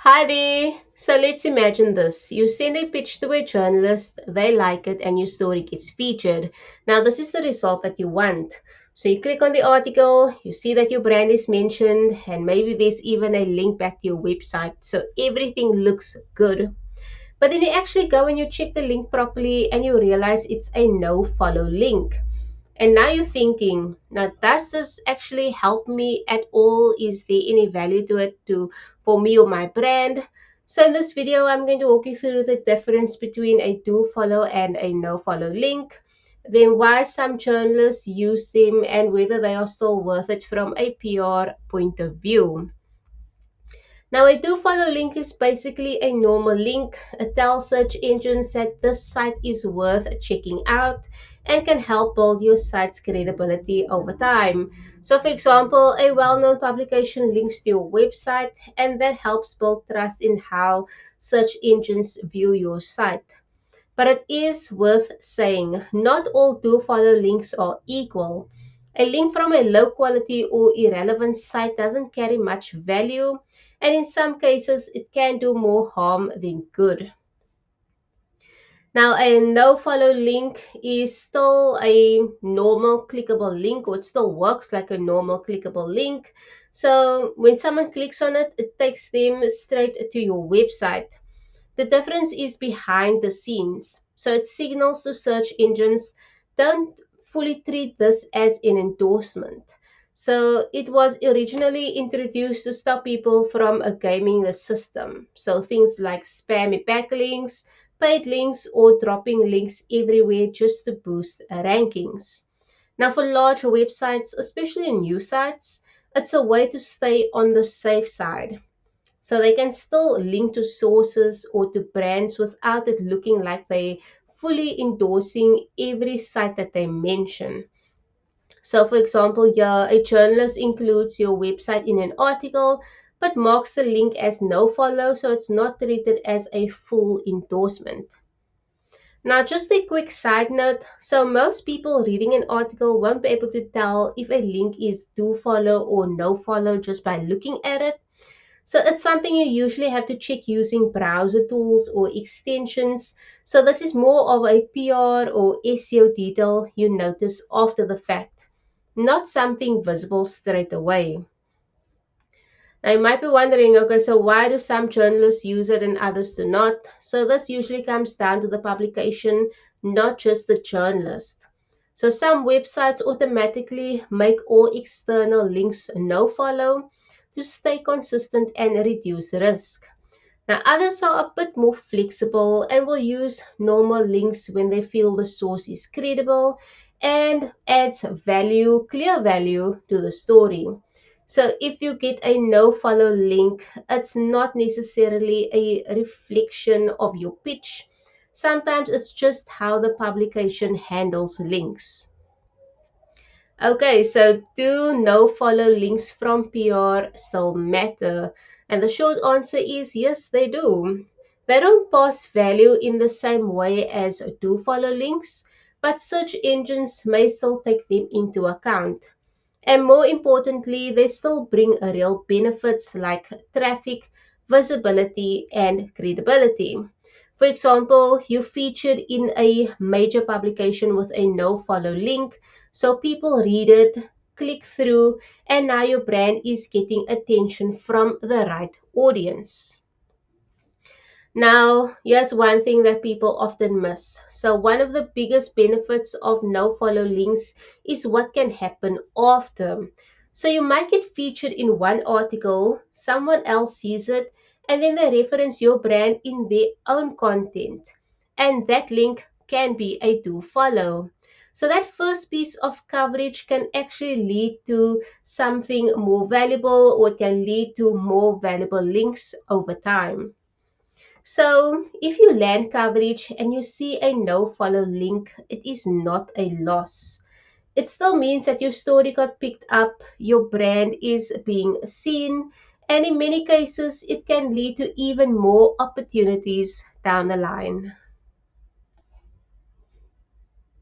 Hi there. So let's imagine this. You send a pitch to a journalist, they like it, and your story gets featured. Now, this is the result that you want. So you click on the article, you see that your brand is mentioned, and maybe there's even a link back to your website. So everything looks good. But then you actually go and you check the link properly and you realize it's a no follow link. And now you're thinking, now does this actually help me at all? Is there any value to it for me or my brand? So in this video, I'm going to walk you through the difference between a do follow and a no follow link, then why some journalists use them and whether they are still worth it from a PR point of view. Now, a do follow link is basically a normal link. It tells search engines that this site is worth checking out and can help build your site's credibility over time. So, for example, a well known publication links to your website, and that helps build trust in how search engines view your site. But it is worth saying not all do follow links are equal. A link from a low quality or irrelevant site doesn't carry much value, and in some cases, it can do more harm than good. Now, a no follow link is still a normal clickable link, or it still works like a normal clickable link. So, when someone clicks on it, it takes them straight to your website. The difference is behind the scenes. So it signals to search engines don't fully treat this as an endorsement. So it was originally introduced to stop people from gaming the system. So things like spammy backlinks, paid links, or dropping links everywhere just to boost rankings. Now, for large websites, especially news sites, it's a way to stay on the safe side. So they can still link to sources or to brands without it looking like they fully endorsing every site that they mention. So for example, yeah, a journalist includes your website in an article, but marks the link as no follow, so it's not treated as a full endorsement. Now, just a quick side note. So most people reading an article won't be able to tell if a link is do follow or no follow just by looking at it. So it's something you usually have to check using browser tools or extensions. So this is more of a PR or SEO detail you notice after the fact, not something visible straight away. Now you might be wondering, okay, so why do some journalists use it and others do not? So this usually comes down to the publication, not just the journalist. So some websites automatically make all external links no follow to stay consistent and reduce risk. Now others are a bit more flexible and will use normal links when they feel the source is credible and adds value, clear value to the story. So if you get a no follow link, it's not necessarily a reflection of your pitch. Sometimes it's just how the publication handles links. Okay, so do no follow links from PR still matter? And the short answer is yes, they do. They don't pass value in the same way as do follow links, but search engines may still take them into account. And more importantly, they still bring a real benefits like traffic, visibility, and credibility. For example, you featured in a major publication with a no follow link, so people read it, click through, and now your brand is getting attention from the right audience. Now, here's one thing that people often miss. So, one of the biggest benefits of no follow links is what can happen after. So, you might get featured in one article, someone else sees it, and then they reference your brand in their own content. And that link can be a do follow. So, that first piece of coverage can actually lead to something more valuable or it can lead to more valuable links over time. So, if you land coverage and you see a no follow link, it is not a loss. It still means that your story got picked up, your brand is being seen, and in many cases, it can lead to even more opportunities down the line.